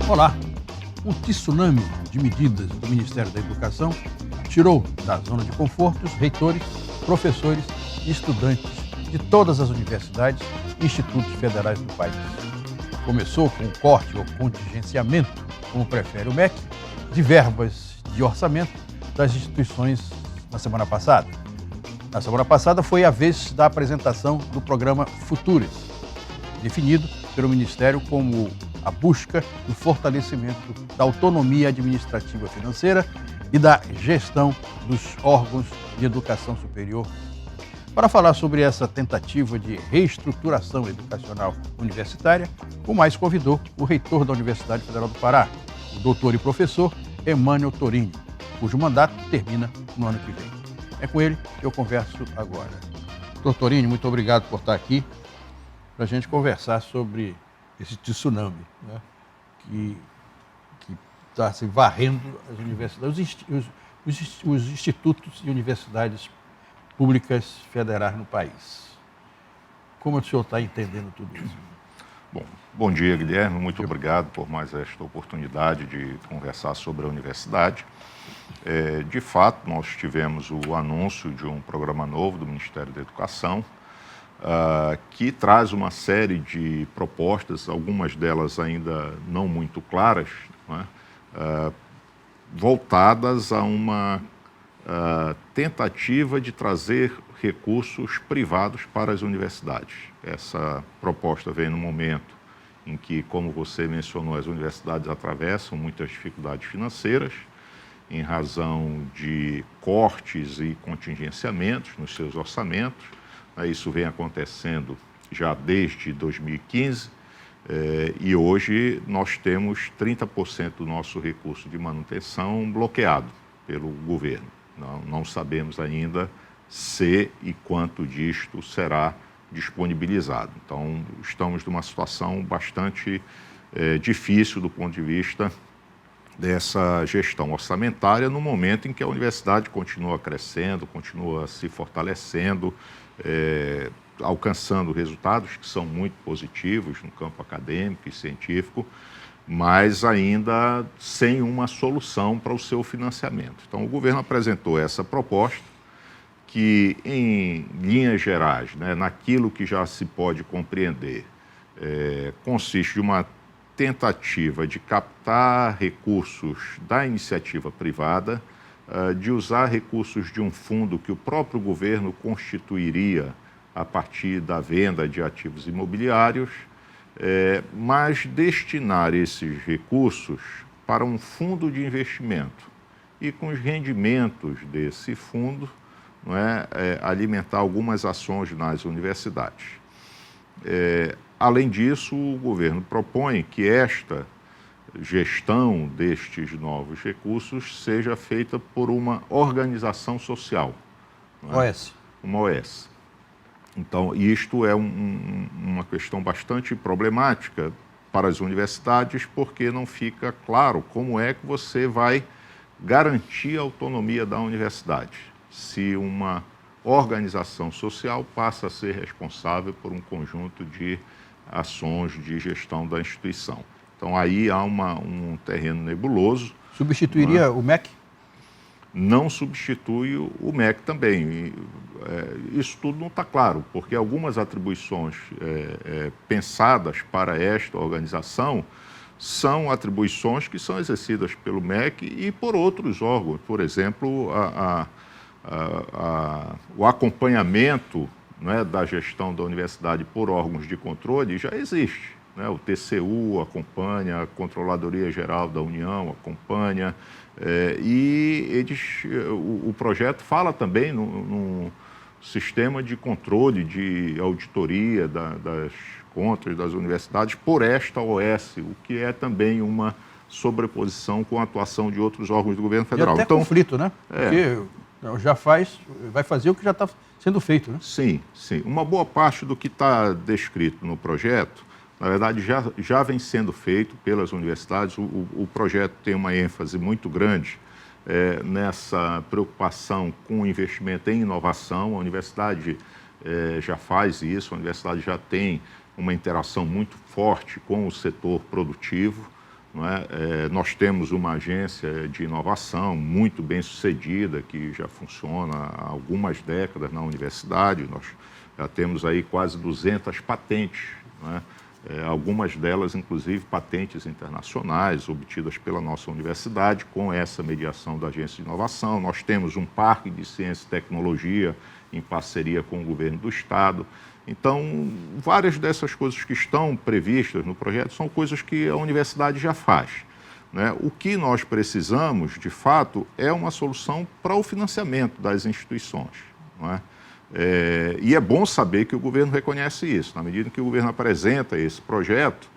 Olá! Um tsunami de medidas do Ministério da Educação tirou da zona de conforto os reitores, professores e estudantes de todas as universidades e institutos federais do país. Começou com o corte ou contingenciamento, como prefere o MEC, de verbas de orçamento das instituições na semana passada. Na semana passada foi a vez da apresentação do programa Futuras, definido pelo Ministério como a busca do fortalecimento da autonomia administrativa financeira e da gestão dos órgãos de educação superior. Para falar sobre essa tentativa de reestruturação educacional universitária, o Mais convidou o reitor da Universidade Federal do Pará, o doutor e professor Emmanuel Torini, cujo mandato termina no ano que vem. É com ele que eu converso agora. Doutor Torini, muito obrigado por estar aqui para a gente conversar sobre esse tsunami, né, que está se varrendo as universidades, os institutos e universidades públicas federais no país. Como o senhor está entendendo tudo isso? Bom dia, Guilherme. Muito obrigado por mais esta oportunidade de conversar sobre a universidade. De fato, nós tivemos o anúncio de um programa novo do Ministério da Educação, que traz uma série de propostas, algumas delas ainda não muito claras, né, voltadas a uma tentativa de trazer recursos privados para as universidades. Essa proposta vem no momento em que, como você mencionou, as universidades atravessam muitas dificuldades financeiras em razão de cortes e contingenciamentos nos seus orçamentos. Isso vem acontecendo já desde 2015 e hoje nós temos 30% do nosso recurso de manutenção bloqueado pelo governo. Não sabemos ainda se e quanto disto será disponibilizado. Então, estamos numa situação bastante difícil do ponto de vista dessa gestão orçamentária no momento em que a universidade continua crescendo, continua se fortalecendo, alcançando resultados que são muito positivos no campo acadêmico e científico, mas ainda sem uma solução para o seu financiamento. Então, o governo apresentou essa proposta que, em linhas gerais, né, naquilo que já se pode compreender, consiste de uma tentativa de captar recursos da iniciativa privada, de usar recursos de um fundo que o próprio governo constituiria a partir da venda de ativos imobiliários, mas destinar esses recursos para um fundo de investimento e, com os rendimentos desse fundo, alimentar algumas ações nas universidades. Além disso, o governo propõe que esta gestão destes novos recursos seja feita por uma organização social. OS. Uma OS. Então, isto é uma questão bastante problemática para as universidades, porque não fica claro como é que você vai garantir a autonomia da universidade, se uma organização social passa a ser responsável por um conjunto de ações de gestão da instituição. Então, aí há um terreno nebuloso. Substituiria o MEC? Não substitui o MEC também. Isso tudo não está claro, porque algumas atribuições pensadas para esta organização são atribuições que são exercidas pelo MEC e por outros órgãos. Por exemplo, o acompanhamento, né, da gestão da universidade por órgãos de controle já existe. Né? O TCU acompanha, a Controladoria Geral da União acompanha, o projeto fala também num sistema de controle, de auditoria das contas das universidades por esta OS, o que é também uma sobreposição com a atuação de outros órgãos do governo federal. E até então, conflito, né? Porque vai fazer o que já está sendo feito, né? Sim, sim. Uma boa parte do que está descrito no projeto, na verdade, já vem sendo feito pelas universidades. O projeto tem uma ênfase muito grande nessa preocupação com o investimento em inovação. A universidade já faz isso, a universidade já tem uma interação muito forte com o setor produtivo, não é? Nós temos uma agência de inovação muito bem sucedida, que já funciona há algumas décadas na universidade. Nós já temos aí quase 200 patentes, não é? Algumas delas, inclusive, patentes internacionais obtidas pela nossa universidade com essa mediação da agência de inovação. Nós temos um parque de ciência e tecnologia em parceria com o governo do estado. Então, várias dessas coisas que estão previstas no projeto são coisas que a universidade já faz, né? O que nós precisamos, de fato, é uma solução para o financiamento das instituições, não é? E é bom saber que o governo reconhece isso. Na medida que o governo apresenta esse projeto,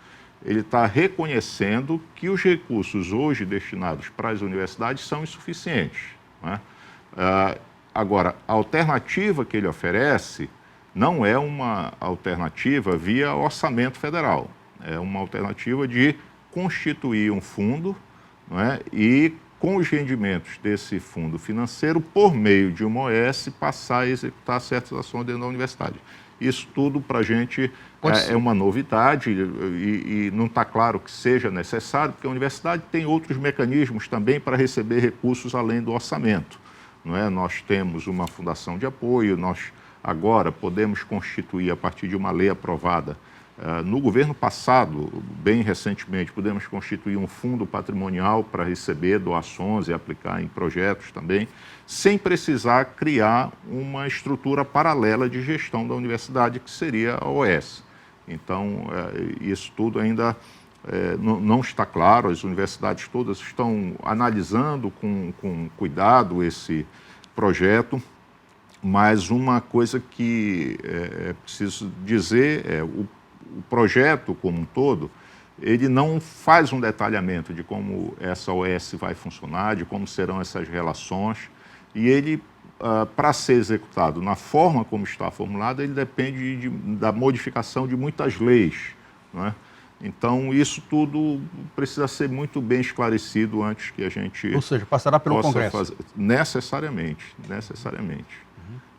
ele está reconhecendo que os recursos hoje destinados para as universidades são insuficientes, não é? Agora, a alternativa que ele oferece não é uma alternativa via orçamento federal, é uma alternativa de constituir um fundo, não é? E com os rendimentos desse fundo financeiro, por meio de uma OS, passar a executar certas ações dentro da universidade. Isso tudo para a gente é uma novidade e não está claro que seja necessário, porque a universidade tem outros mecanismos também para receber recursos além do orçamento, não é? Nós temos uma fundação de apoio, nós agora podemos constituir, a partir de uma lei aprovada no governo passado, bem recentemente, podemos constituir um fundo patrimonial para receber doações e aplicar em projetos também, sem precisar criar uma estrutura paralela de gestão da universidade, que seria a OS. Então, isso tudo ainda não está claro, as universidades todas estão analisando com cuidado esse projeto, mas uma coisa que é preciso dizer é o projeto como um todo, ele não faz um detalhamento de como essa OS vai funcionar, de como serão essas relações, e ele, para ser executado na forma como está formulado, ele depende da modificação de muitas leis, não é? Então, isso tudo precisa ser muito bem esclarecido antes que a gente... Ou seja, passará pelo Congresso. Necessariamente.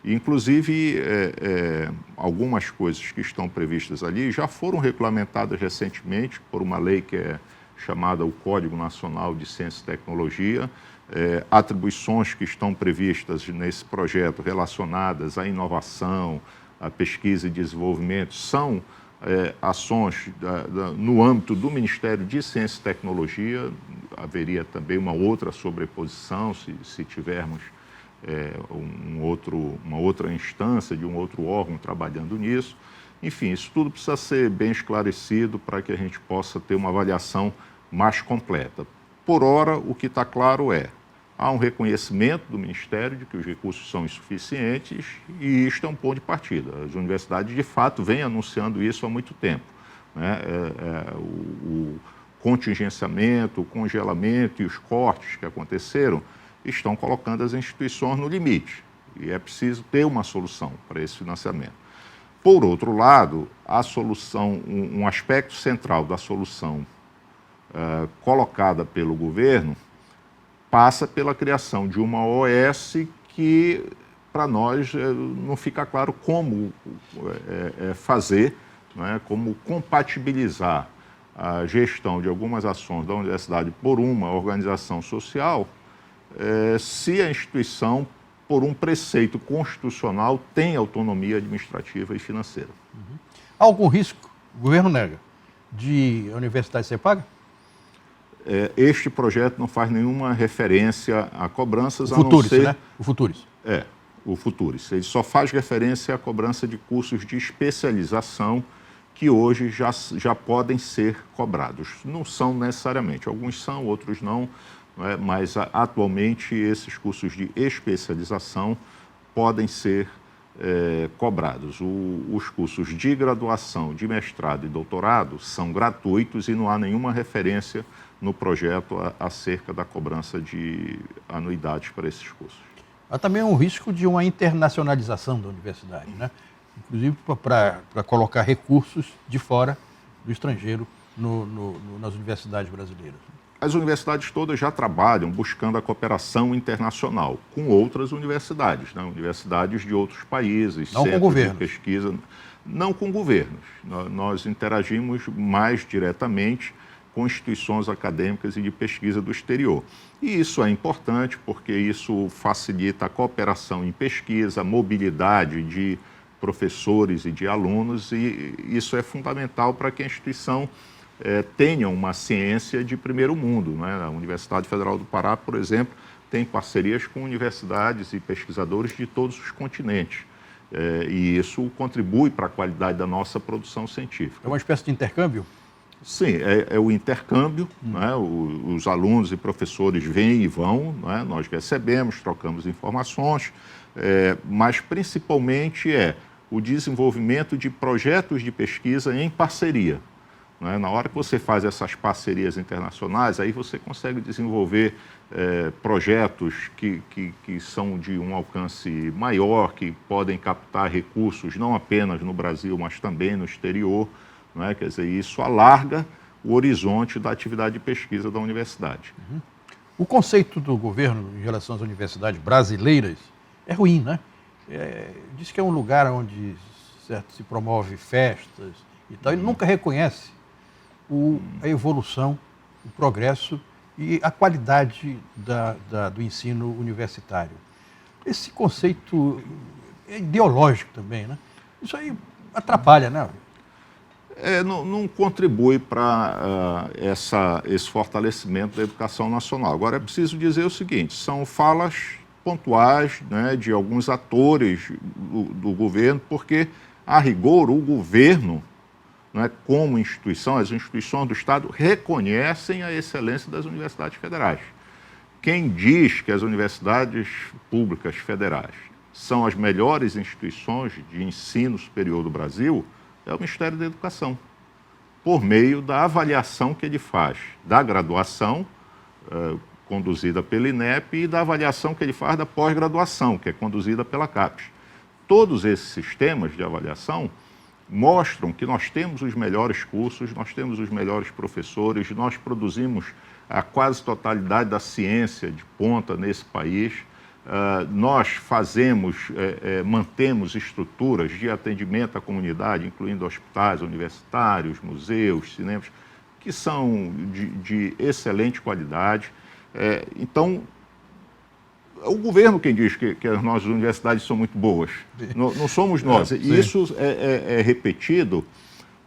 Inclusive, algumas coisas que estão previstas ali já foram regulamentadas recentemente por uma lei que é chamada o Código Nacional de Ciência e Tecnologia. Atribuições que estão previstas nesse projeto relacionadas à inovação, à pesquisa e desenvolvimento são ações no âmbito do Ministério de Ciência e Tecnologia. Haveria também uma outra sobreposição se tivermos uma outra instância de um outro órgão trabalhando nisso. Enfim, isso tudo precisa ser bem esclarecido para que a gente possa ter uma avaliação mais completa. Por ora, o que está claro há um reconhecimento do Ministério de que os recursos são insuficientes e isto é um ponto de partida. As universidades, de fato, vêm anunciando isso há muito tempo, né? O contingenciamento, o congelamento e os cortes que aconteceram estão colocando as instituições no limite e é preciso ter uma solução para esse financiamento. Por outro lado, a solução, um aspecto central da solução colocada pelo governo passa pela criação de uma OS que, para nós, não fica claro como fazer, né, como compatibilizar a gestão de algumas ações da universidade por uma organização social, se a instituição, por um preceito constitucional, tem autonomia administrativa e financeira. Há algum risco, o governo nega, de a universidade ser paga? Este projeto não faz nenhuma referência a cobranças, o Futuris, a não ser... né? O Futuris. O Futuris. Ele só faz referência à cobrança de cursos de especialização que hoje já podem ser cobrados. Não são necessariamente, alguns são, outros não, mas atualmente esses cursos de especialização podem ser cobrados. Os cursos de graduação, de mestrado e doutorado são gratuitos e não há nenhuma referência no projeto acerca da cobrança de anuidades para esses cursos. Há também um risco de uma internacionalização da universidade, né? Inclusive para colocar recursos de fora do estrangeiro nas universidades brasileiras. As universidades todas já trabalham buscando a cooperação internacional com outras universidades, né? Universidades de outros países, não com governos. De pesquisa, não com governos. Nós interagimos mais diretamente com instituições acadêmicas e de pesquisa do exterior. E isso é importante porque isso facilita a cooperação em pesquisa, a mobilidade de professores e de alunos, e isso é fundamental para que a instituição tenha uma ciência de primeiro mundo, né? A Universidade Federal do Pará, por exemplo, tem parcerias com universidades e pesquisadores de todos os continentes. E isso contribui para a qualidade da nossa produção científica. É uma espécie de intercâmbio? Sim, é o intercâmbio, né? Os alunos e professores vêm e vão, né? Nós recebemos, trocamos informações, mas principalmente o desenvolvimento de projetos de pesquisa em parceria. Né? Na hora que você faz essas parcerias internacionais, aí você consegue desenvolver projetos que são de um alcance maior, que podem captar recursos não apenas no Brasil, mas também no exterior. Não é? Quer dizer, isso alarga o horizonte da atividade de pesquisa da universidade. Uhum. O conceito do governo em relação às universidades brasileiras é ruim, né? Diz que é um lugar onde se promove festas e tal, e nunca reconhece a evolução, o progresso e a qualidade do ensino universitário. Esse conceito é ideológico também, né? Isso aí atrapalha, né? Não contribui para esse fortalecimento da educação nacional. Agora, é preciso dizer o seguinte, são falas pontuais, né, de alguns atores do governo, porque, a rigor, o governo, né, como instituição, as instituições do Estado reconhecem a excelência das universidades federais. Quem diz que as universidades públicas federais são as melhores instituições de ensino superior do Brasil é o Ministério da Educação, por meio da avaliação que ele faz da graduação, conduzida pela INEP, e da avaliação que ele faz da pós-graduação, que é conduzida pela CAPES. Todos esses sistemas de avaliação mostram que nós temos os melhores cursos, nós temos os melhores professores, nós produzimos a quase totalidade da ciência de ponta nesse país, nós mantemos estruturas de atendimento à comunidade, incluindo hospitais universitários, museus, cinemas, que são de excelente qualidade. Então, é o governo quem diz que as nossas universidades são muito boas, não somos nós. E isso é repetido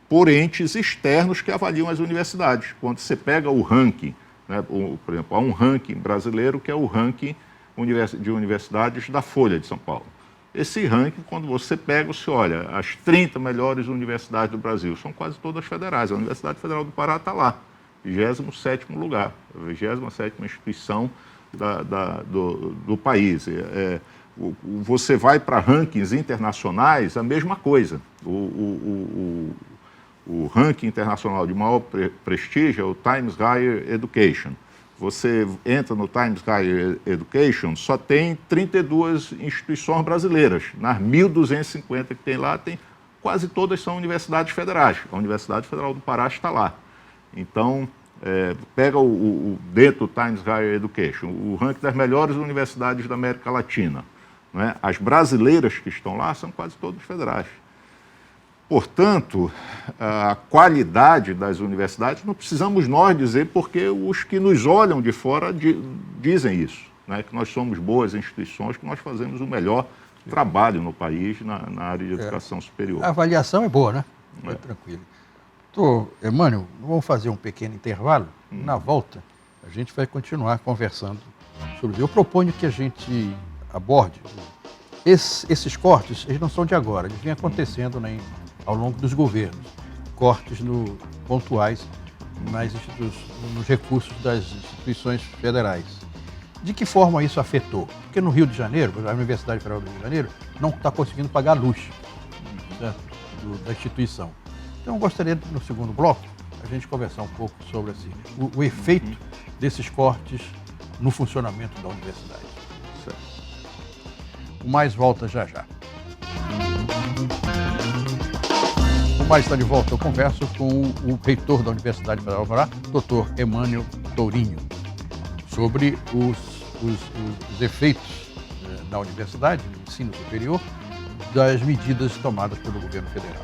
por entes externos que avaliam as universidades. Quando você pega o ranking, né, por exemplo, há um ranking brasileiro que é o ranking de universidades da Folha de São Paulo. Esse ranking, quando você pega, você olha, as 30 melhores universidades do Brasil, são quase todas federais. A Universidade Federal do Pará está lá, 27º lugar, a 27ª instituição do país. Você vai para rankings internacionais, a mesma coisa. O ranking internacional de maior prestígio é o Times Higher Education. Você entra no Times Higher Education, só tem 32 instituições brasileiras. Nas 1.250 que tem lá, quase todas são universidades federais. A Universidade Federal do Pará está lá. Então, pega dentro do Times Higher Education, o ranking das melhores universidades da América Latina. Né? As brasileiras que estão lá são quase todas federais. Portanto, a qualidade das universidades, não precisamos nós dizer, porque os que nos olham de fora dizem isso, né? Que nós somos boas instituições, que nós fazemos o melhor trabalho no país na área de educação superior. A avaliação é boa, né? Tranquilo. Doutor Emânio, vamos fazer um pequeno intervalo. Na volta, a gente vai continuar conversando sobre isso. Eu proponho que a gente aborde esses cortes, eles não são de agora, eles vêm acontecendo ao longo dos governos, cortes pontuais nos recursos das instituições federais. De que forma isso afetou? Porque no Rio de Janeiro, a Universidade Federal do Rio de Janeiro não está conseguindo pagar a luz, certo? Da instituição. Então eu gostaria, no segundo bloco, a gente conversar um pouco sobre assim, o efeito desses cortes no funcionamento da universidade. Certo. O Mais volta já já. O Mais está de volta. Eu converso com o reitor da Universidade Federal do Pará, Dr. Emânio Tourinho, sobre os efeitos na universidade, no ensino superior, das medidas tomadas pelo governo federal.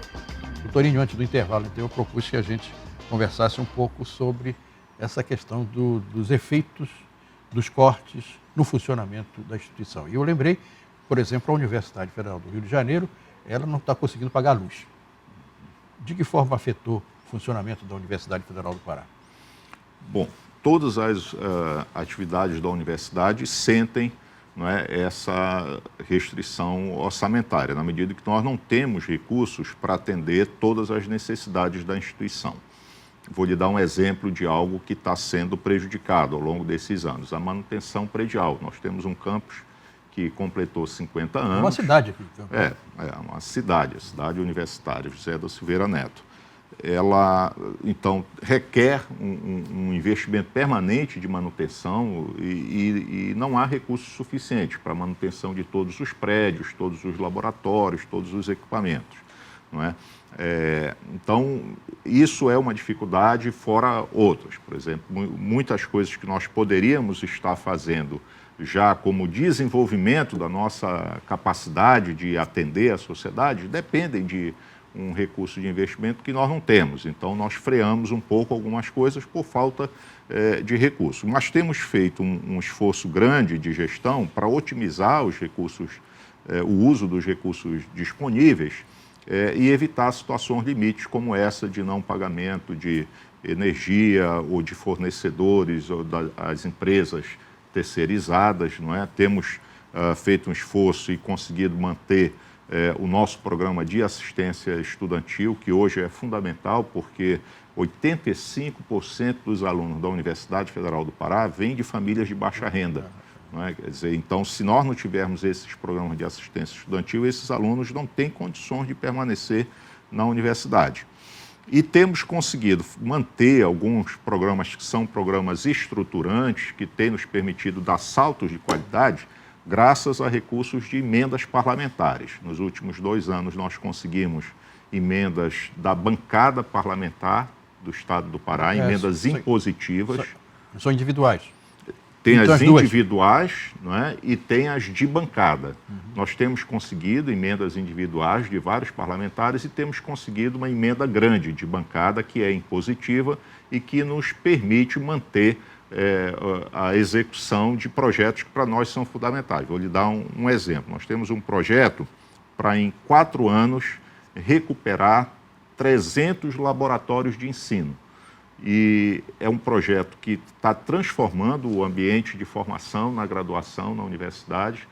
Tourinho, antes do intervalo, então, eu propus que a gente conversasse um pouco sobre essa questão dos efeitos dos cortes no funcionamento da instituição. E eu lembrei, por exemplo, a Universidade Federal do Rio de Janeiro, ela não está conseguindo pagar a luz. De que forma afetou o funcionamento da Universidade Federal do Pará? Bom, todas as atividades da universidade sentem, não é, essa restrição orçamentária, na medida que nós não temos recursos para atender todas as necessidades da instituição. Vou lhe dar um exemplo de algo que está sendo prejudicado ao longo desses anos, a manutenção predial. Nós temos um campus que completou 50 anos. Uma cidade aqui. É uma cidade, a cidade universitária, José da Silveira Neto. Ela, então, requer um investimento permanente de manutenção e não há recursos suficientes para a manutenção de todos os prédios, todos os laboratórios, todos os equipamentos, não é? Então, isso é uma dificuldade, fora outras. Por exemplo, muitas coisas que nós poderíamos estar fazendo já como desenvolvimento da nossa capacidade de atender a sociedade dependem de um recurso de investimento que nós não temos. Então, nós freamos um pouco algumas coisas por falta de recursos. Mas temos feito um esforço grande de gestão para otimizar os recursos, o uso dos recursos disponíveis e evitar situações limites como essa de não pagamento de energia ou de fornecedores ou das empresas terceirizadas, não é? Temos feito um esforço e conseguido manter o nosso programa de assistência estudantil, que hoje é fundamental, porque 85% dos alunos da Universidade Federal do Pará vêm de famílias de baixa renda. Não é? Quer dizer, então, se nós não tivermos esses programas de assistência estudantil, esses alunos não têm condições de permanecer na universidade. E temos conseguido manter alguns programas que são programas estruturantes, que têm nos permitido dar saltos de qualidade, graças a recursos de emendas parlamentares. Nos últimos 2 anos, nós conseguimos emendas da bancada parlamentar do Estado do Pará, emendas impositivas. São individuais. Tem então, as individuais, não é? E tem as de bancada. Nós temos conseguido emendas individuais de vários parlamentares e temos conseguido uma emenda grande de bancada, que é impositiva e que nos permite manter a execução de projetos que para nós são fundamentais. Vou lhe dar um exemplo. Nós temos um projeto para, em 4 anos, recuperar 300 laboratórios de ensino. E é um projeto que está transformando o ambiente de formação na graduação, na universidade,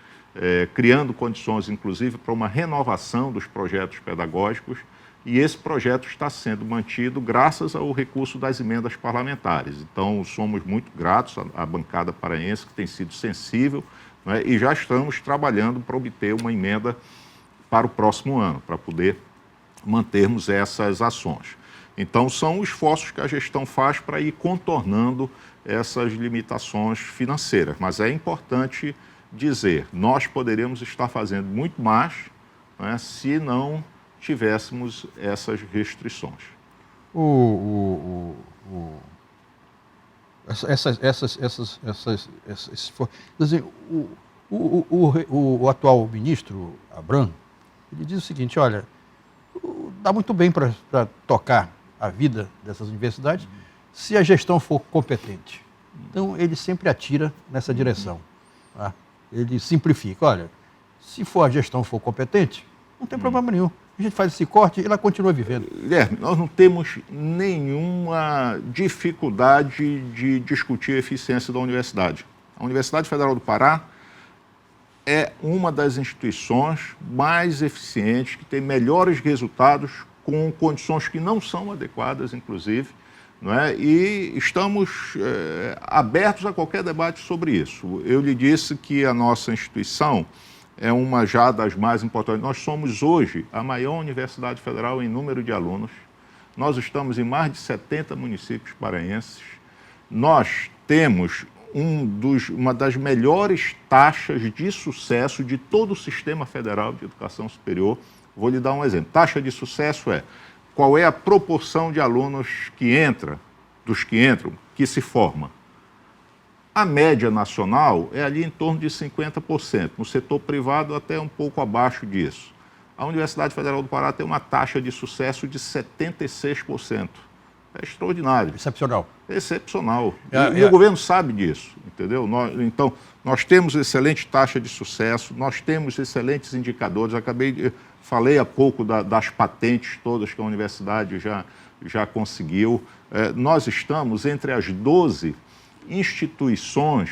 criando condições, inclusive, para uma renovação dos projetos pedagógicos, e esse projeto está sendo mantido graças ao recurso das emendas parlamentares. Então, somos muito gratos à bancada paraense, que tem sido sensível, né, e já estamos trabalhando para obter uma emenda para o próximo ano, para poder mantermos essas ações. Então, são esforços que a gestão faz para ir contornando essas limitações financeiras. Mas é importante dizer, nós poderíamos estar fazendo muito mais, né, se não tivéssemos essas restrições. O atual ministro Abrão, ele diz o seguinte: olha, dá muito bem para tocar a vida dessas universidades se a gestão for competente. Então, ele sempre atira nessa direção. Tá? Ele simplifica. Olha, se a gestão for competente, não tem problema nenhum. A gente faz esse corte e ela continua vivendo. Guilherme, nós não temos nenhuma dificuldade de discutir a eficiência da universidade. A Universidade Federal do Pará é uma das instituições mais eficientes, que tem melhores resultados com condições que não são adequadas, inclusive, não é? E estamos abertos a qualquer debate sobre isso. Eu lhe disse que a nossa instituição é uma já das mais importantes. Nós somos hoje a maior universidade federal em número de alunos. Nós estamos em mais de 70 municípios paraenses. Nós temos uma das melhores taxas de sucesso de todo o sistema federal de educação superior. Vou lhe dar um exemplo. Taxa de sucesso qual é a proporção de alunos dos que entram, que se forma. A média nacional é ali em torno de 50%, no setor privado até um pouco abaixo disso. A Universidade Federal do Pará tem uma taxa de sucesso de 76%. É extraordinário. Excepcional. Excepcional. E o governo sabe disso, entendeu? Então, nós temos excelente taxa de sucesso, nós temos excelentes indicadores. Falei há pouco das patentes todas que a universidade já conseguiu. Nós estamos entre as 12 instituições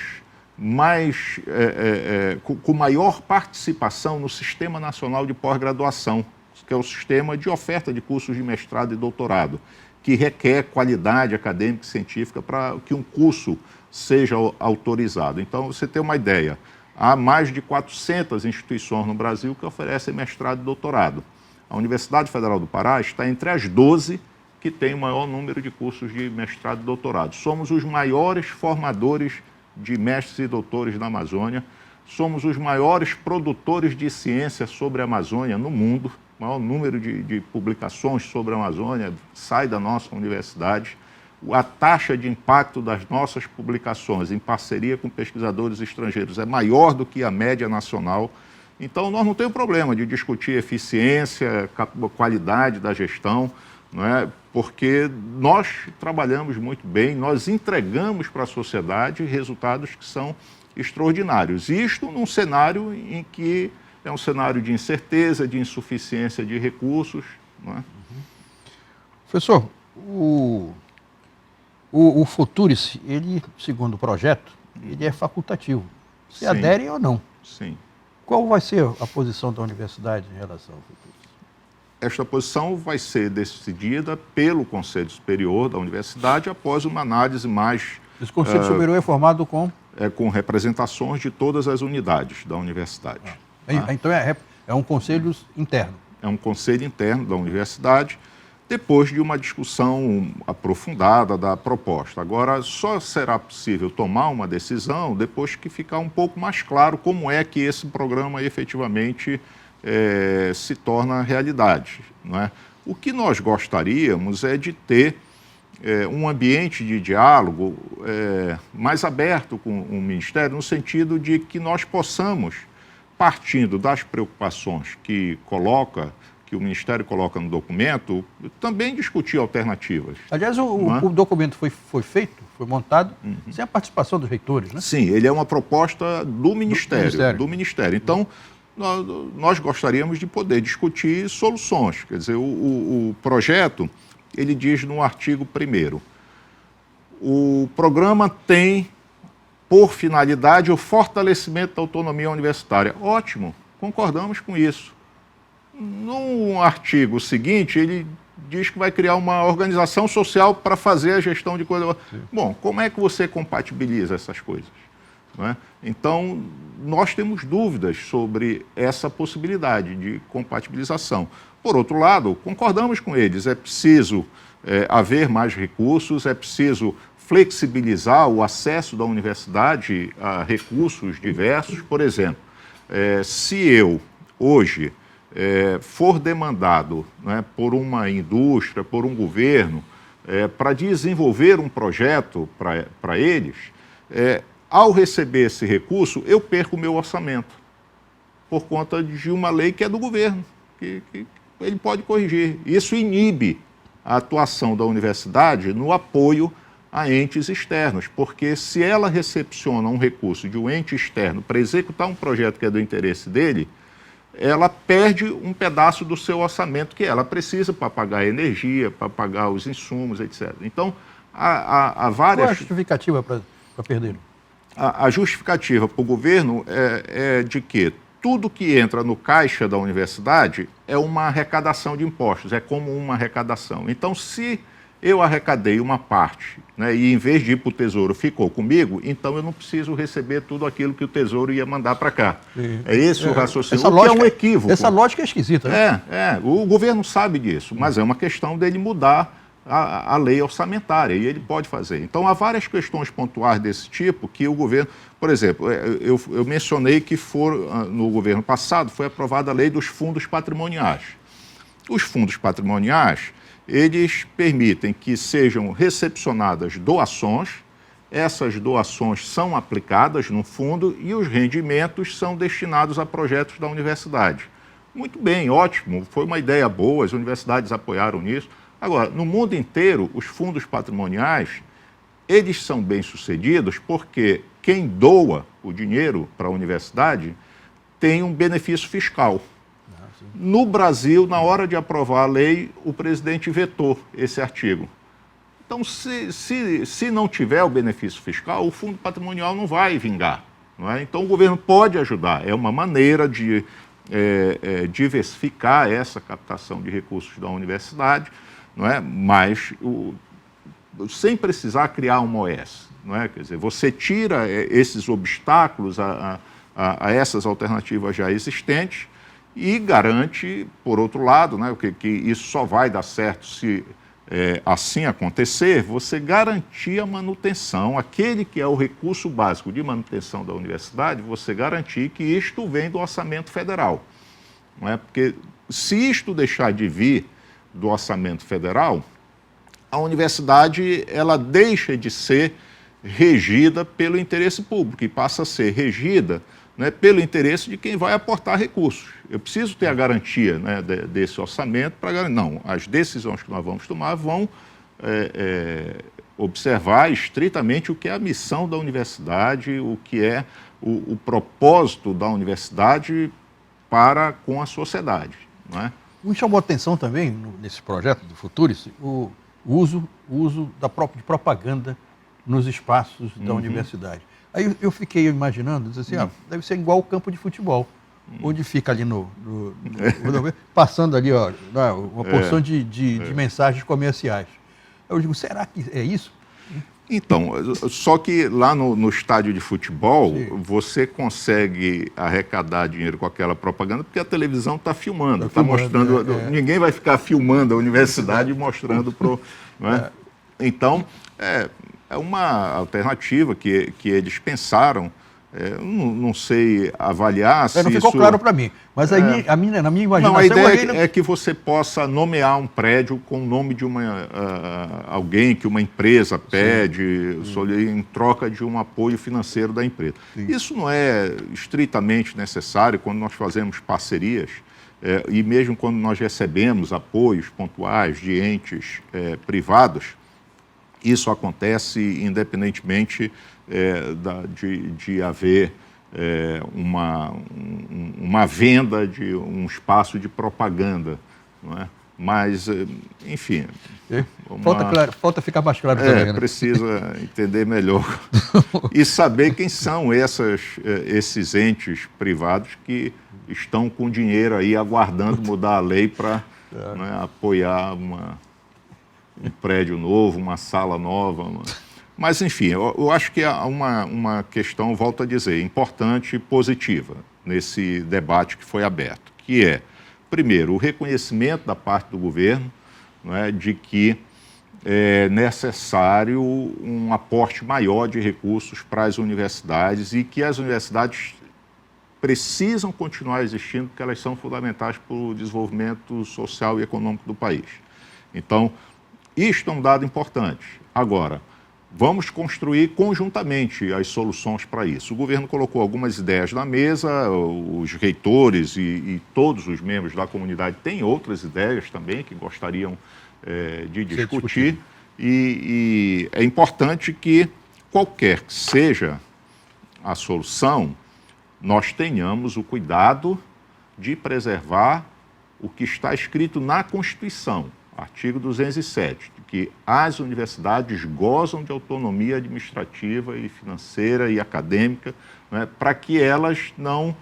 com maior participação no Sistema Nacional de Pós-Graduação, que é o sistema de oferta de cursos de mestrado e doutorado, que requer qualidade acadêmica e científica para que um curso seja autorizado. Então, você tem uma ideia, há mais de 400 instituições no Brasil que oferecem mestrado e doutorado. A Universidade Federal do Pará está entre as 12 que tem o maior número de cursos de mestrado e doutorado. Somos os maiores formadores de mestres e doutores na Amazônia, somos os maiores produtores de ciência sobre a Amazônia no mundo. O maior número de publicações sobre a Amazônia sai da nossa universidade. A taxa de impacto das nossas publicações em parceria com pesquisadores estrangeiros é maior do que a média nacional. Então, nós não temos problema de discutir eficiência, qualidade da gestão, não é? Porque nós trabalhamos muito bem, nós entregamos para a sociedade resultados que são extraordinários. Isto num cenário em que é um cenário de incerteza, de insuficiência de recursos. Não é? Professor, o Futurice, ele, segundo o projeto, ele é facultativo. Se aderem ou não. Sim. Qual vai ser a posição da universidade em relação ao Futurice? Esta posição vai ser decidida pelo Conselho Superior da Universidade após uma análise mais... Esse Conselho Superior é formado com? Com representações de todas as unidades da universidade. Então é um conselho interno? É um conselho interno da universidade, depois de uma discussão aprofundada da proposta. Agora, só será possível tomar uma decisão depois que ficar um pouco mais claro como é que esse programa efetivamente se torna realidade. Não é? O que nós gostaríamos é de ter um ambiente de diálogo mais aberto com o Ministério, no sentido de que nós possamos, partindo das preocupações que o Ministério coloca no documento, também discutir alternativas. Aliás, o documento foi feito, foi montado, sem a participação dos reitores, né? Sim, ele é uma proposta do Ministério. Então, nós gostaríamos de poder discutir soluções. Quer dizer, o projeto, ele diz no artigo 1º, o programa tem por finalidade o fortalecimento da autonomia universitária. Ótimo, concordamos com isso. No artigo seguinte, ele diz que vai criar uma organização social para fazer a gestão de coisas. Bom, como é que você compatibiliza essas coisas? Não é? Então, nós temos dúvidas sobre essa possibilidade de compatibilização. Por outro lado, concordamos com eles, é preciso haver mais recursos, é preciso flexibilizar o acesso da universidade a recursos diversos. Por exemplo, se eu, hoje, for demandado, né, por uma indústria, por um governo, para desenvolver um projeto para eles, ao receber esse recurso, eu perco o meu orçamento, por conta de uma lei que é do governo, que ele pode corrigir. Isso inibe a atuação da universidade no apoio a entes externos, porque se ela recepciona um recurso de um ente externo para executar um projeto que é do interesse dele, ela perde um pedaço do seu orçamento que ela precisa para pagar a energia, para pagar os insumos, etc. Então, há várias... Qual é a justificativa para perder? A justificativa para o governo é de que tudo que entra no caixa da universidade é uma arrecadação de impostos, é como uma arrecadação. Então, se eu arrecadei uma parte, né, e em vez de ir para o Tesouro ficou comigo, então eu não preciso receber tudo aquilo que o Tesouro ia mandar para cá. É esse o raciocínio, o que é um equívoco. Essa lógica é esquisita, né? O governo sabe disso, mas é uma questão dele mudar a lei orçamentária, e ele pode fazer. Então, há várias questões pontuais desse tipo que o governo... Por exemplo, eu mencionei que no governo passado foi aprovada a lei dos fundos patrimoniais. Os fundos patrimoniais, eles permitem que sejam recepcionadas doações, essas doações são aplicadas no fundo e os rendimentos são destinados a projetos da universidade. Muito bem, ótimo, foi uma ideia boa, as universidades apoiaram nisso. Agora, no mundo inteiro, os fundos patrimoniais, eles são bem-sucedidos porque quem doa o dinheiro para a universidade tem um benefício fiscal. No Brasil, na hora de aprovar a lei, o presidente vetou esse artigo. Então, se não tiver o benefício fiscal, o fundo patrimonial não vai vingar. Não é? Então, o governo pode ajudar. É uma maneira de diversificar essa captação de recursos da universidade, não é? Mas sem precisar criar uma OS. Não é? Quer dizer, você tira esses obstáculos a essas alternativas já existentes e garante, por outro lado, né, que isso só vai dar certo se assim acontecer, você garantir a manutenção, aquele que é o recurso básico de manutenção da universidade, você garantir que isto vem do orçamento federal. Não é? Porque se isto deixar de vir do orçamento federal, a universidade ela deixa de ser regida pelo interesse público e passa a ser regida, né, pelo interesse de quem vai aportar recursos. Eu preciso ter a garantia, né, desse orçamento para garantir. Não, as decisões que nós vamos tomar vão observar estritamente o que é a missão da universidade, o que é o propósito da universidade para com a sociedade. Não é? Me chamou a atenção também, nesse projeto do Futuris, o uso de propaganda nos espaços da universidade. Aí eu fiquei imaginando, assim, deve ser igual o campo de futebol, onde fica ali passando ali uma porção de mensagens comerciais. Eu digo, será que é isso? Então, só que lá no estádio de futebol, sim, você consegue arrecadar dinheiro com aquela propaganda porque a televisão está filmando, está mostrando. Ninguém vai ficar filmando a universidade e mostrando para. Então, é uma alternativa que eles pensaram. Não sei avaliar se não ficou isso... claro para mim, mas na minha imaginação... Não, a ideia é que você possa nomear um prédio com o nome de alguém que uma empresa pede, em troca de um apoio financeiro da empresa. Sim. Isso não é estritamente necessário quando nós fazemos parcerias e mesmo quando nós recebemos apoios pontuais de entes privados. Isso acontece independentemente de haver uma venda de um espaço de propaganda, não é? Mas, enfim... Falta ficar mais claro também, né? Precisa entender melhor e saber quem são esses entes privados que estão com dinheiro aí aguardando mudar a lei para apoiar um prédio novo, uma sala nova. Mas, enfim, eu acho que há uma questão, volto a dizer, importante e positiva nesse debate que foi aberto, que é, primeiro, o reconhecimento da parte do governo, não é, de que é necessário um aporte maior de recursos para as universidades e que as universidades precisam continuar existindo porque elas são fundamentais para o desenvolvimento social e econômico do país. Então, isto é um dado importante. Agora, vamos construir conjuntamente as soluções para isso. O governo colocou algumas ideias na mesa, os reitores e todos os membros da comunidade têm outras ideias também que gostariam de discutir. E é importante que, qualquer que seja a solução, nós tenhamos o cuidado de preservar o que está escrito na Constituição. Artigo 207, que as universidades gozam de autonomia administrativa e financeira e acadêmica, né, para que elas não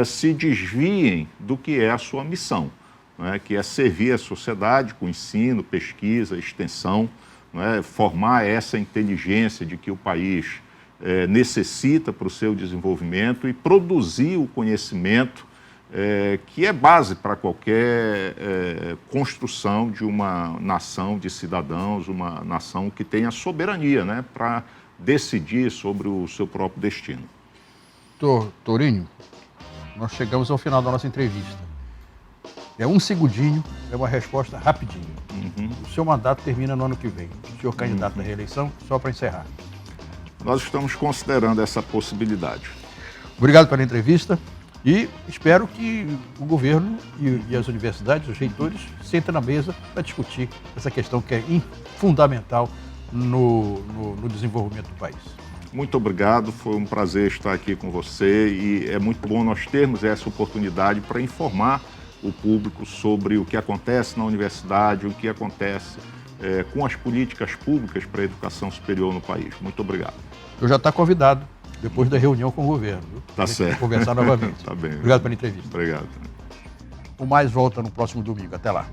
se desviem do que é a sua missão, né, que é servir a sociedade com ensino, pesquisa, extensão, né, formar essa inteligência de que o país necessita para o seu desenvolvimento e produzir o conhecimento que é base para qualquer construção de uma nação de cidadãos, uma nação que tenha soberania, né, para decidir sobre o seu próprio destino. Tourinho, nós chegamos ao final da nossa entrevista. É um segundinho, é uma resposta rapidinha. O seu mandato termina no ano que vem. O senhor candidato à reeleição, só para encerrar. Nós estamos considerando essa possibilidade. Obrigado pela entrevista. E espero que o governo e as universidades, os reitores, sentem na mesa para discutir essa questão que é fundamental no desenvolvimento do país. Muito obrigado, foi um prazer estar aqui com você e é muito bom nós termos essa oportunidade para informar o público sobre o que acontece na universidade, o que acontece com as políticas públicas para a educação superior no país. Muito obrigado. Eu já está convidado, depois da reunião com o governo. Tá certo. Conversar novamente. Tá bem. Obrigado pela entrevista. Obrigado. O Mais volta no próximo domingo. Até lá.